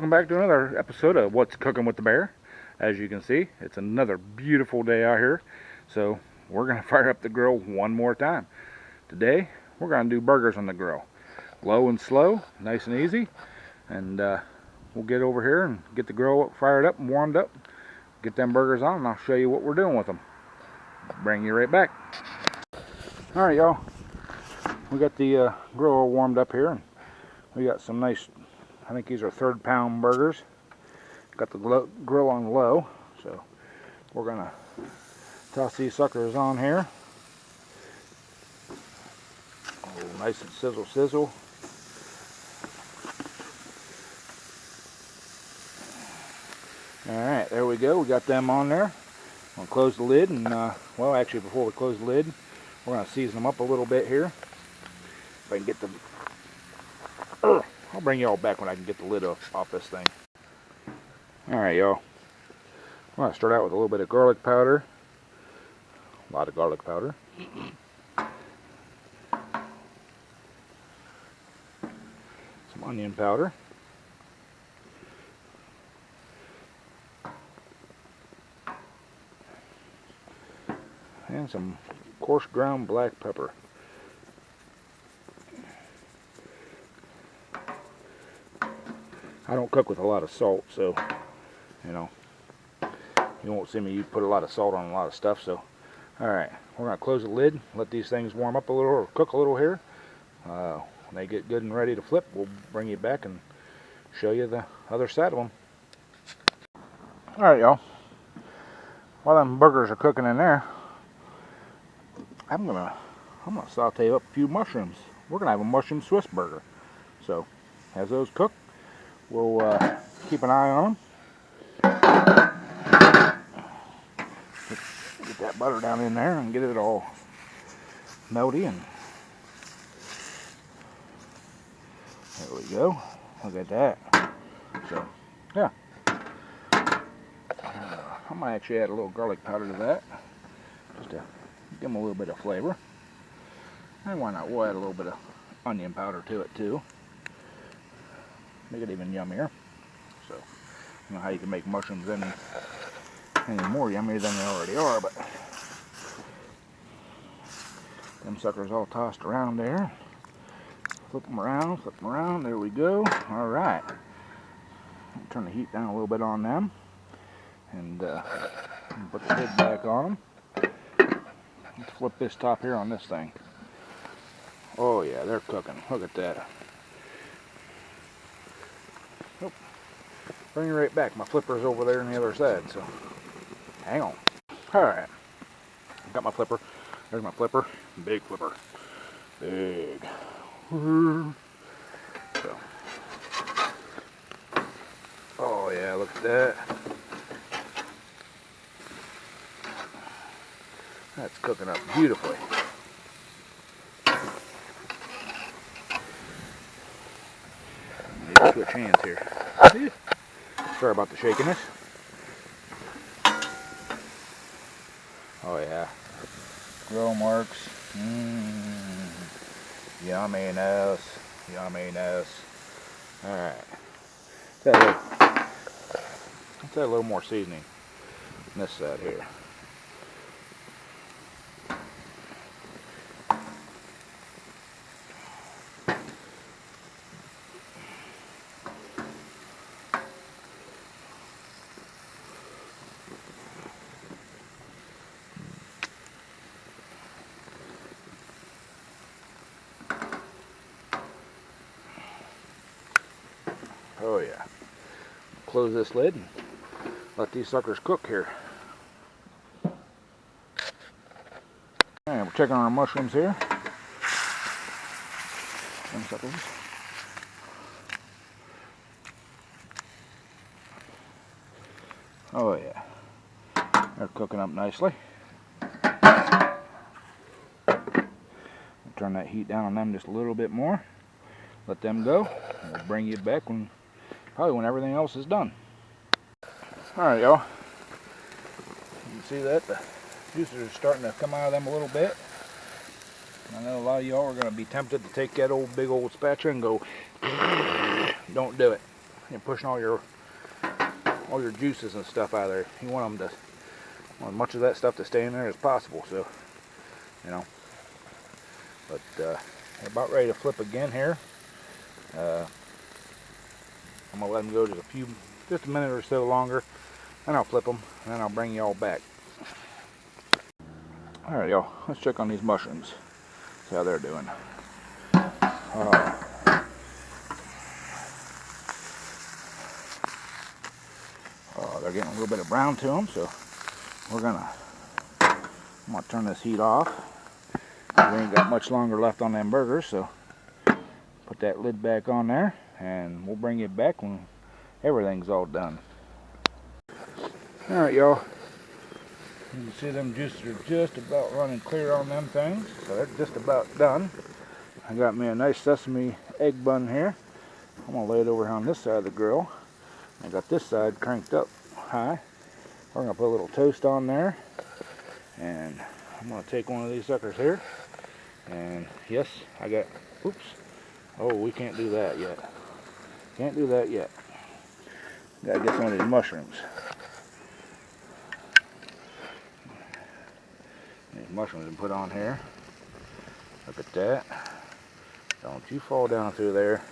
welcome back to another episode of What's Cooking with the Bear. As you can see, it's another beautiful day out here, so we're going to fire up the grill one more time. Today, we're going to do burgers on the grill. Low and slow, nice and easy, and we'll get over here and get the grill fired up and warmed up, get them burgers on, and I'll show you what we're doing with them. Bring you right back. Alright, y'all, we got the grill all warmed up here, and we got some nice, I think these are 3rd pound burgers. Got the grill on low, so we're gonna toss these suckers on here. Oh, nice and sizzle, sizzle. Alright, there we go. We got them on there. I'm gonna close the lid, and well, actually, before we close the lid, we're gonna season them up a little bit here. If I can get the I'll bring y'all back when I can get the lid off this thing. Alright, y'all. I'm going to start out with a little bit of garlic powder. A lot of garlic powder. Some onion powder. And some coarse ground black pepper. I don't cook with a lot of salt, so, you know, you won't see me put a lot of salt on a lot of stuff. So, alright, we're going to close the lid, let these things warm up a little, or cook a little here. When they get good and ready to flip, we'll bring you back and show you the other side of them. Alright, y'all, while them burgers are cooking in there, I'm gonna saute up a few mushrooms. We're going to have a mushroom Swiss burger. So, as those cook, we'll keep an eye on them. Get that butter down in there and get it all melty. And there we go. Look at that. So, yeah. I might actually add a little garlic powder to that, just to give them a little bit of flavor. And why not? We'll add a little bit of onion powder to it too. Make it even yummier. So, you know how you can make mushrooms any more yummier than they already are, but them suckers all tossed around there. Flip them around, there we go. Alright. Turn the heat down a little bit on them, and put the lid back on them. Let's flip this top here on this thing. Oh yeah, they're cooking. Look at that. Oh, bring it right back. My flipper's over there on the other side, so hang on. Alright. Got my flipper. There's my flipper. Big flipper. Big. So. Oh yeah, look at that. That's cooking up beautifully. Need to switch hands here. Sorry about the shakiness. Oh yeah. Grill marks. Yumminess. Yumminess. Alright. Let's add a little more seasoning on this side here. Oh yeah. Close this lid and let these suckers cook here. Alright, we're checking our mushrooms here. Them suckers. Oh yeah. They're cooking up nicely. Turn that heat down on them just a little bit more. Let them go. And we'll bring you back probably when everything else is done. Alright, y'all. You can see that the juices are starting to come out of them a little bit. I know a lot of y'all are going to be tempted to take that big old spatula and go, don't do it. You're pushing all your juices and stuff out of there. You want them to, want as much of that stuff to stay in there as possible. So, you know. But they're about ready to flip again here. I'm gonna let them go just a minute or so longer, then I'll flip them, and then I'll bring y'all back. All right, y'all. Let's check on these mushrooms. See how they're doing. They're getting a little bit of brown to them, so I'm gonna turn this heat off. We ain't got much longer left on them burgers, so put that lid back on there, and we'll bring it back when everything's all done. All right, y'all. You can see them juices are just about running clear on them things, so they're just about done. I got me a nice sesame egg bun here. I'm gonna lay it over on this side of the grill. I got this side cranked up high. We're gonna put a little toast on there, and I'm gonna take one of these suckers here. And yes, I got, oops. Oh, we can't do that yet. Can't do that yet. Gotta get some of these mushrooms. These mushrooms and put on here. Look at that. Don't you fall down through there.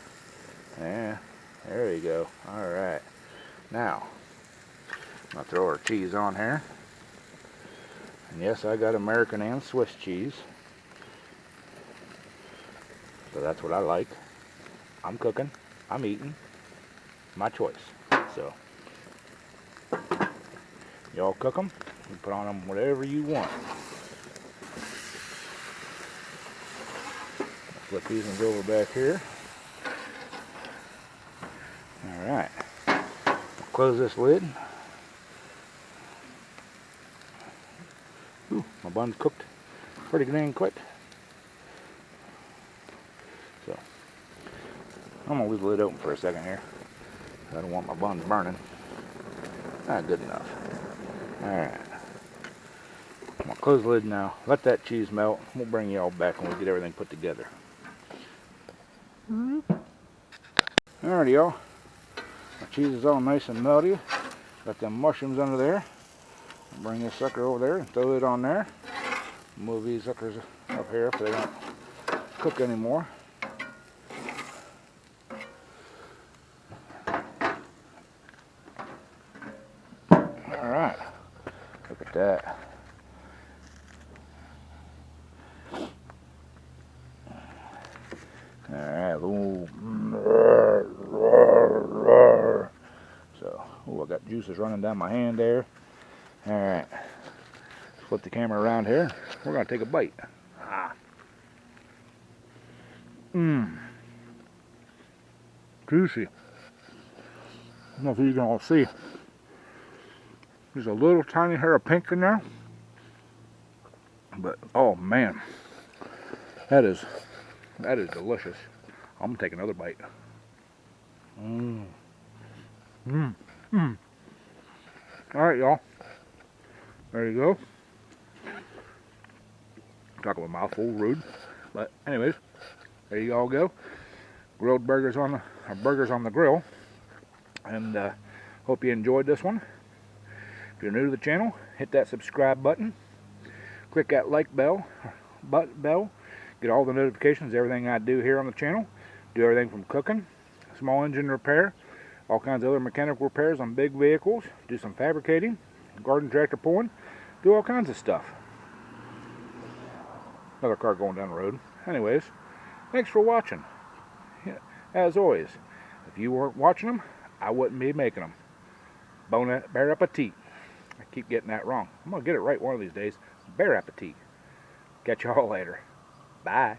Yeah, there you go. Alright. Now, I'm going to throw our cheese on here. And yes, I got American and Swiss cheese. So that's what I like. I'm cooking. I'm eating. My choice. So, y'all cook them. You put on them whatever you want. Flip these ones over back here. Alright. Close this lid. Ooh, my bun's cooked pretty dang quick. So, I'm going to leave the lid open for a second here. I don't want my buns burning. Not good enough. Alright. I'm going to close the lid now. Let that cheese melt. We'll bring y'all back when we get everything put together. Alrighty, y'all. My cheese is all nice and melty. Got them mushrooms under there. I'll bring this sucker over there and throw it on there. Move these suckers up here if they don't cook anymore. Alright. Look at that. Alright, so, I got juices running down my hand there. Alright, flip the camera around here. We're going to take a bite. Juicy. I don't know if you can all see. There's a little tiny hair of pink in there. But, oh man. That is delicious. I'm going to take another bite. Alright, y'all. There you go. Talk about a mouthful, rude. But anyways, there you all go. Grilled burgers on the grill. And hope you enjoyed this one. If you're new to the channel, hit that subscribe button. Click that like bell. Get all the notifications, everything I do here on the channel. Do everything from cooking, small engine repair, all kinds of other mechanical repairs on big vehicles. Do some fabricating, garden tractor pulling. Do all kinds of stuff. Another car going down the road. Anyways, thanks for watching. As always, if you weren't watching them, I wouldn't be making them. Bon appetit. I keep getting that wrong. I'm going to get it right one of these days. Bon appetit. Catch y'all later. Bye.